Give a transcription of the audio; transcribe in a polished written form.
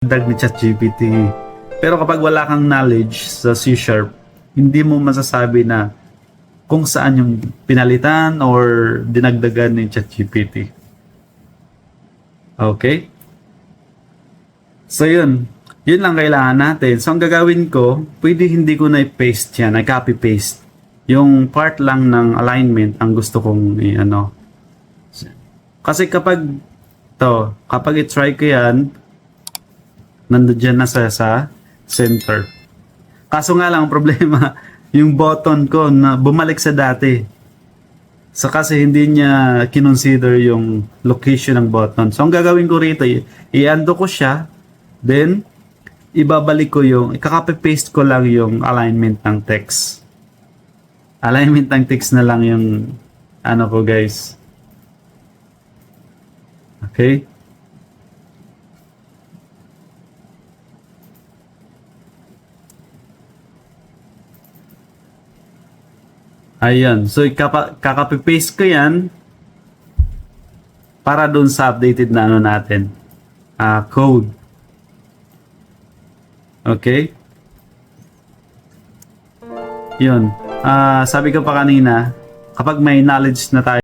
dag ni ChatGPT. Pero kapag wala kang knowledge sa C#, hindi mo masasabi na kung saan yung pinalitan or dinagdagan ni ChatGPT. Okay? So yun. Yun lang kailangan natin. So ang gagawin ko, pwede hindi ko na i-paste yan, i-copy-paste. Yung part lang ng alignment ang gusto kong i-ano. Kasi kapag i-try ko yan, nandiyan na sa center. Kaso nga lang, ang problema, yung button ko na bumalik sa dati. So kasi hindi niya kinonsider yung location ng button. So ang gagawin ko rito, i-undo ko siya, then ibabalik ko yung, i-copy-paste ko lang yung alignment ng text. Alignment ng text na lang yung ano ko guys. Okay? Ayan. So, kakapipaste ko yan para dun sa updated na ano natin. Code. Okay? Yun. Sabi ko pa kanina, kapag may knowledge na tayo